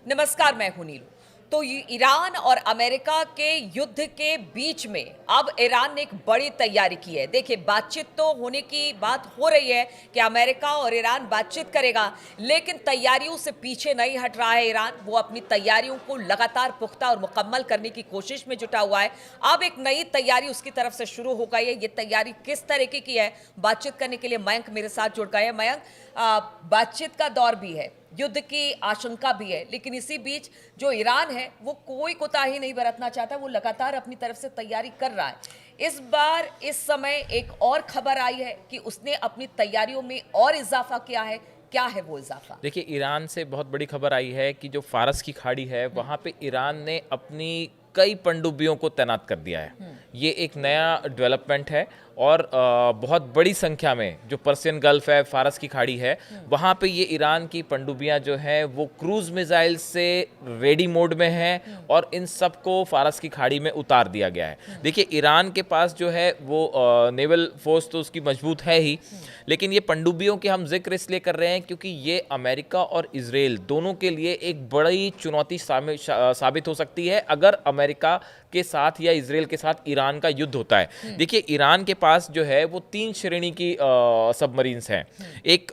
नमस्कार, मैं हूं नीलू। तो ईरान और अमेरिका के युद्ध के बीच में अब ईरान ने एक बड़ी तैयारी की है। देखिए, बातचीत तो होने की बात हो रही है कि अमेरिका और ईरान बातचीत करेगा, लेकिन तैयारियों से पीछे नहीं हट रहा है ईरान। वो अपनी तैयारियों को लगातार पुख्ता और मुकम्मल करने की कोशिश में जुटा हुआ है। अब एक नई तैयारी उसकी तरफ से शुरू हो गई है। ये तैयारी किस तरीके की है, बातचीत करने के लिए मयंक मेरे साथ जुड़ गए हैं। मयंक, बातचीत का दौर भी है, युद्ध की आशंका भी है, लेकिन इसी बीच जो ईरान है वो कोई कोताही नहीं बरतना चाहता। वो लगातार अपनी तरफ से तैयारी कर रहा है। इस बार इस समय एक और खबर आई है कि उसने अपनी तैयारियों में और इजाफा किया है। क्या है वो इजाफा? देखिए, ईरान से बहुत बड़ी खबर आई है कि जो फारस की खाड़ी है वहाँ पे ईरान ने अपनी कई पनडुब्बियों को तैनात कर दिया है। ये एक नया डेवलपमेंट है और बहुत बड़ी संख्या में जो पर्सियन गल्फ है, फारस की खाड़ी है, वहाँ पे ये ईरान की पनडुब्बियाँ जो हैं वो क्रूज मिसाइल से रेडी मोड में हैं और इन सब को फारस की खाड़ी में उतार दिया गया है। देखिए, ईरान के पास जो है वो नेवल फोर्स तो उसकी मजबूत है ही, लेकिन ये पनडुब्बियों के हम जिक्र इसलिए कर रहे हैं क्योंकि ये अमेरिका और इजराइल दोनों के लिए एक बड़ी चुनौती साबित हो सकती है अगर अमेरिका के साथ या इजराइल के साथ ईरान का युद्ध होता है। देखिए, ईरान के पास जो है वो 3 श्रेणी की सबमरीन्स हैं। एक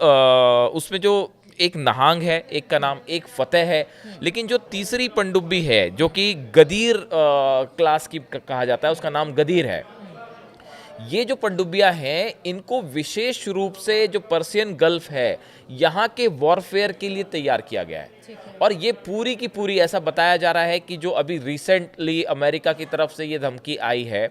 उसमें जो एक नहांग है, एक का नाम एक फतेह है, लेकिन जो तीसरी पनडुब्बी है जो कि गदीर क्लास की कहा जाता है, उसका नाम गदीर है। ये जो पनडुब्बियां हैं इनको विशेष रूप से जो पर्सियन गल्फ है यहाँ के वॉरफेयर के लिए तैयार किया गया है। और ये पूरी की पूरी ऐसा बताया जा रहा है कि जो अभी रिसेंटली अमेरिका की तरफ से ये धमकी आई है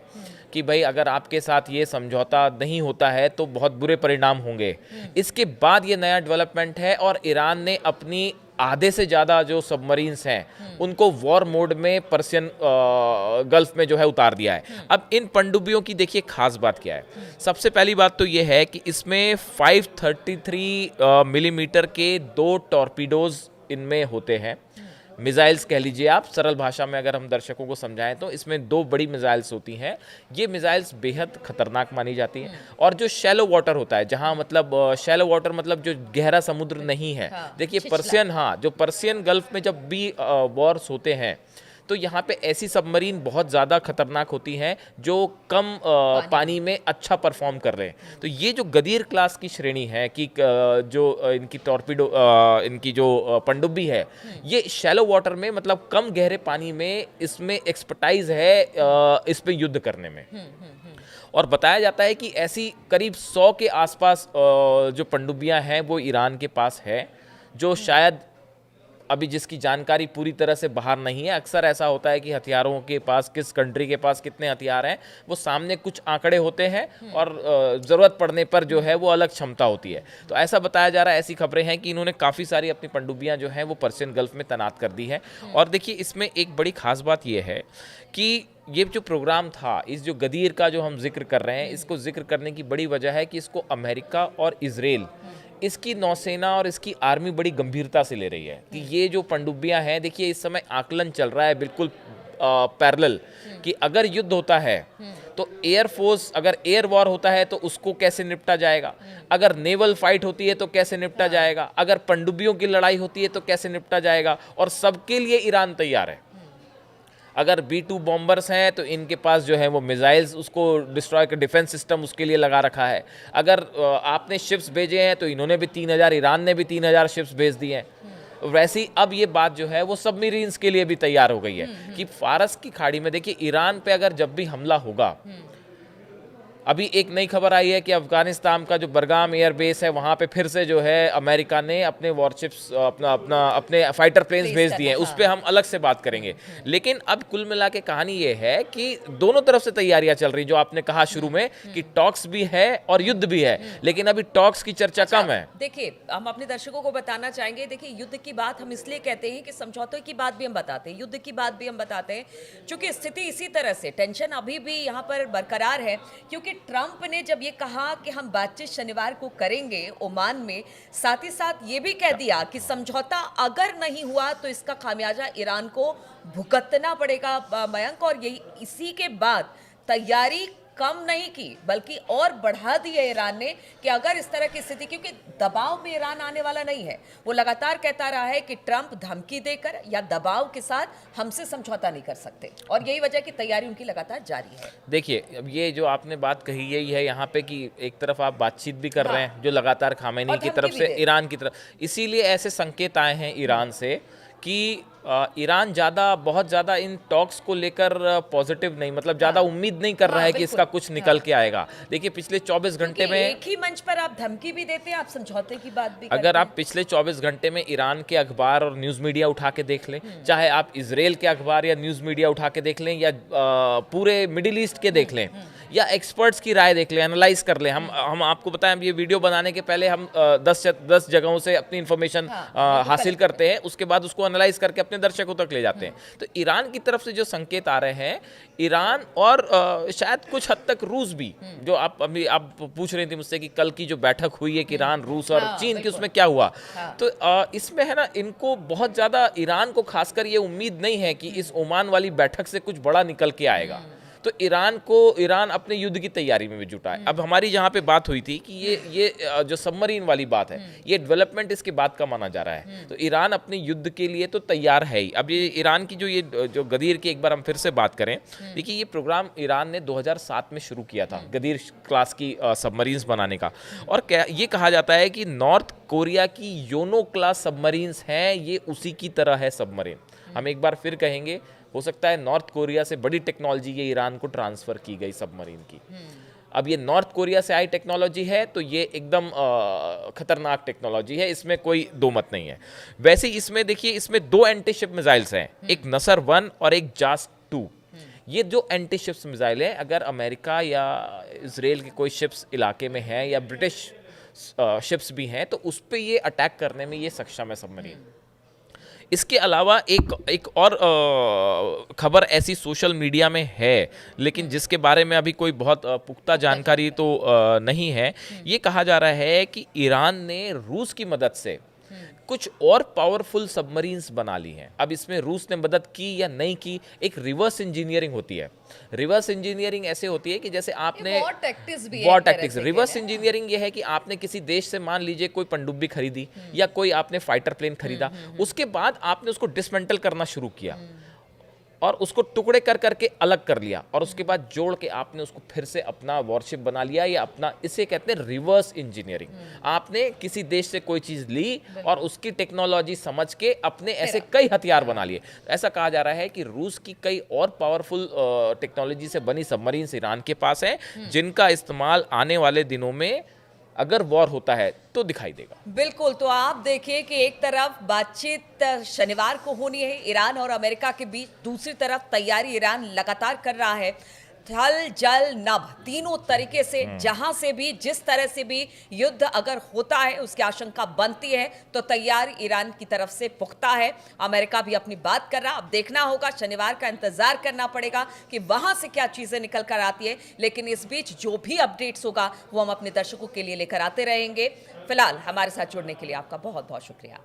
कि भाई अगर आपके साथ ये समझौता नहीं होता है तो बहुत बुरे परिणाम होंगे। इसके बाद ये नया डेवलपमेंट है और ईरान ने अपनी आधे से ज़्यादा जो सबमरीन्स हैं उनको वॉर मोड में पर्सियन गल्फ में जो है उतार दिया है। अब इन पनडुब्बियों की देखिए खास बात क्या है। सबसे पहली बात तो ये है कि इसमें 533 मिलीमीटर के 2 टॉर्पीडोज इनमें होते हैं। मिसाइल्स कह लीजिए आप, सरल भाषा में अगर हम दर्शकों को समझाएं तो इसमें 2 बड़ी मिसाइल्स होती हैं। ये मिसाइल्स बेहद खतरनाक मानी जाती हैं। और जो शैलो वाटर होता है, जहां मतलब शैलो वाटर मतलब जो गहरा समुद्र नहीं है, देखिए जो पर्सियन गल्फ में जब भी वॉर्स होते हैं तो यहाँ पे ऐसी सबमरीन बहुत ज़्यादा खतरनाक होती हैं जो कम पानी में अच्छा परफॉर्म कर रहे हैं। तो ये जो गदीर क्लास की श्रेणी है कि जो इनकी टॉर्पीडो इनकी जो पनडुब्बी है, ये शैलो वाटर में मतलब कम गहरे पानी में इसमें एक्सपर्टाइज है इस पे युद्ध करने में। और बताया जाता है कि ऐसी करीब 100 के आसपास जो पनडुब्बियां हैं वो ईरान के पास है, जो शायद अभी जिसकी जानकारी पूरी तरह से बाहर नहीं है। अक्सर ऐसा होता है कि हथियारों के पास, किस कंट्री के पास कितने हथियार हैं, वो सामने कुछ आंकड़े होते हैं और ज़रूरत पड़ने पर जो है वो अलग क्षमता होती है। तो ऐसा बताया जा रहा है, ऐसी खबरें हैं कि इन्होंने काफ़ी सारी अपनी पनडुब्बियां जो हैं वो पर्सियन गल्फ में तैनात कर दी है। और देखिए, इसमें एक बड़ी खास बात यह है कि ये जो प्रोग्राम था, इस जो गदीर का जो हम जिक्र कर रहे हैं, इसको जिक्र करने की बड़ी वजह है कि इसको अमेरिका और इजराइल, इसकी नौसेना और इसकी आर्मी बड़ी गंभीरता से ले रही है कि ये जो पनडुब्बियां हैं, देखिए इस समय आकलन चल रहा है बिल्कुल पैरेलल कि अगर युद्ध होता है तो एयरफोर्स, अगर एयर वॉर होता है तो उसको कैसे निपटा जाएगा, अगर नेवल फाइट होती है तो कैसे निपटा जाएगा, अगर पनडुब्बियों की लड़ाई होती है तो कैसे निपटा जाएगा। और सबके लिए ईरान तैयार है। अगर B-2 बॉम्बर्स हैं तो इनके पास जो है वो मिसाइल्स, उसको डिस्ट्रॉय कर डिफेंस सिस्टम उसके लिए लगा रखा है। अगर आपने शिप्स भेजे हैं तो इन्होंने भी 3000, ईरान ने भी 3000 शिप्स भेज दिए हैं। वैसे ही अब ये बात जो है वो सबमरीन्स के लिए भी तैयार हो गई है कि फारस की खाड़ी में देखिए ईरान पे अगर जब भी हमला होगा, अभी एक नई खबर आई है कि अफगानिस्तान का जो बरगाम एयरबेस है वहाँ पे फिर से जो है अमेरिका ने अपने वॉरशिप्स अपने फाइटर प्लेन्स भेज दिए हैं। उस पर हम अलग से बात करेंगे। लेकिन अब कुल मिला के कहानी ये है कि दोनों तरफ से तैयारियां चल रही, जो आपने कहा शुरू में कि टॉक्स भी है और युद्ध भी है, लेकिन अभी टॉक्स की चर्चा कम है। देखिए, हम अपने दर्शकों को बताना चाहेंगे, देखिए युद्ध की बात हम इसलिए कहते हैं कि समझौते की बात भी हम बताते हैं, युद्ध की बात भी हम बताते हैं, क्योंकि स्थिति इसी तरह से, टेंशन अभी भी यहाँ पर बरकरार है। क्योंकि ट्रंप ने जब ये कहा कि हम बातचीत शनिवार को करेंगे ओमान में, साथ ही साथ ये भी कह दिया कि समझौता अगर नहीं हुआ तो इसका खामियाजा ईरान को भुगतना पड़ेगा, मयंक। और यही इसी के बाद तैयारी कम नहीं की बल्कि और बढ़ा दी है ईरान ने कि अगर इस तरह की स्थिति, क्योंकि दबाव में ईरान आने वाला नहीं है, वो लगातार कहता रहा है कि ट्रंप धमकी देकर या दबाव के साथ हमसे समझौता नहीं कर सकते, और यही वजह की तैयारी उनकी लगातार जारी है। देखिए, अब ये जो आपने बात कही यही है यहाँ पे कि एक तरफ आप बातचीत भी कर रहे हैं जो लगातार खामेनी और की धमकी तरफ भी से दे। ईरान की तरफ, इसीलिए ऐसे संकेत आए हैं ईरान से कि ईरान बहुत ज़्यादा इन टॉक्स को लेकर पॉजिटिव नहीं, मतलब ज़्यादा उम्मीद नहीं कर रहा है कि इसका कुछ निकल के आएगा। देखिए पिछले 24 घंटे में एक ही मंच पर आप धमकी भी देते हैं, आप समझौते की बात भी अगर करते आप पिछले 24 घंटे में ईरान के अखबार और न्यूज़ मीडिया उठा के देख लें, चाहे आप इजराइल के अखबार या न्यूज़ मीडिया उठा के देख लें, या पूरे मिडिल ईस्ट के देख लें, या एक्सपर्ट्स की राय देख लें, एनालाइज कर लें। हम आपको बताएं, ये वीडियो बनाने के पहले हम 10 जगहों से अपनी इन्फॉर्मेशन हासिल करते हैं, उसके बाद उसको एनालाइज करके अपने दर्शकों तक ले जाते हैं। तो ईरान की तरफ से जो संकेत आ रहे हैं, ईरान और शायद कुछ हद तक रूस भी, जो आप पूछ रही थी मुझसे कि कल की जो बैठक हुई है कि ईरान, रूस और चीन की, उसमें क्या हुआ, तो इसमें है ना, इनको बहुत ज़्यादा ईरान को खासकर ये उम्मीद नहीं है कि इस ओमान वाली बैठक से कुछ बड़ा निकल के आएगा। तो ईरान अपने युद्ध की तैयारी में भी जुटा है। अब हमारी जहाँ पे बात हुई थी कि ये जो सबमरीन वाली बात है, ये डेवलपमेंट इसके बाद का माना जा रहा है। तो ईरान अपने युद्ध के लिए तो तैयार है ही। अब ये ईरान की जो गदीर की एक बार हम फिर से बात करें, देखिए ये प्रोग्राम ईरान ने 2007 में शुरू किया था, गदीर क्लास की सबमरीन्स बनाने का। और ये कहा जाता है कि नॉर्थ कोरिया की योनो क्लास सबमरीन्स हैं, ये उसी की तरह है सबमरीन। हम एक बार फिर कहेंगे, हो सकता है नॉर्थ कोरिया से बड़ी टेक्नोलॉजी ये ईरान को ट्रांसफ़र की गई सबमरीन की। अब ये नॉर्थ कोरिया से आई टेक्नोलॉजी है, तो ये एकदम खतरनाक टेक्नोलॉजी है, इसमें कोई दो मत नहीं है। वैसे इसमें देखिए, इसमें 2 एंटी शिप मिसाइल्स हैं, एक नसर 1 और एक जास 2। ये जो एंटी शिप्स मिसाइल है, अगर अमेरिका या इसराइल के कोई शिप्स इलाके में है या ब्रिटिश शिप्स भी हैं, तो उस पर ये अटैक करने में ये सक्षम है सबमरीन। इसके अलावा एक और खबर ऐसी सोशल मीडिया में है, लेकिन जिसके बारे में अभी कोई बहुत पुख्ता जानकारी तो नहीं है। ये कहा जा रहा है कि ईरान ने रूस की मदद से कुछ और पावरफुल सबमरीन्स बना ली हैं। अब इसमें रूस ने मदद की या नहीं की, एक रिवर्स इंजीनियरिंग होती है। रिवर्स इंजीनियरिंग ऐसे होती है कि जैसे आपने वॉर टैक्टिक्स, रिवर्स इंजीनियरिंग ये है कि आपने किसी देश से, मान लीजिए कोई पनडुब्बी खरीदी या कोई आपने फाइटर प्लेन खरीदा, उसके बाद आपने उसको डिसमेंटल करना शुरू किया और उसको टुकड़े कर करके अलग कर लिया, और उसके बाद जोड़ के आपने उसको फिर से अपना वॉरशिप बना लिया, या अपना, इसे कहते हैं रिवर्स इंजीनियरिंग। आपने किसी देश से कोई चीज़ ली और उसकी टेक्नोलॉजी समझ के अपने ऐसे कई हथियार बना लिए। ऐसा कहा जा रहा है कि रूस की कई और पावरफुल टेक्नोलॉजी से बनी सबमरीन्स ईरान के पास हैं, जिनका इस्तेमाल आने वाले दिनों में अगर वॉर होता है तो दिखाई देगा। बिल्कुल। तो आप देखिए कि एक तरफ बातचीत शनिवार को होनी है ईरान और अमेरिका के बीच, दूसरी तरफ तैयारी ईरान लगातार कर रहा है, थल जल नभ तीनों तरीके से, जहां से भी, जिस तरह से भी युद्ध अगर होता है उसकी आशंका बनती है, तो तैयार ईरान की तरफ से पुख्ता है। अमेरिका भी अपनी बात कर रहा, अब देखना होगा, शनिवार का इंतजार करना पड़ेगा कि वहां से क्या चीजें निकल कर आती है। लेकिन इस बीच जो भी अपडेट्स होगा वो हम अपने दर्शकों के लिए लेकर आते रहेंगे। फिलहाल हमारे साथ जुड़ने के लिए आपका बहुत बहुत शुक्रिया।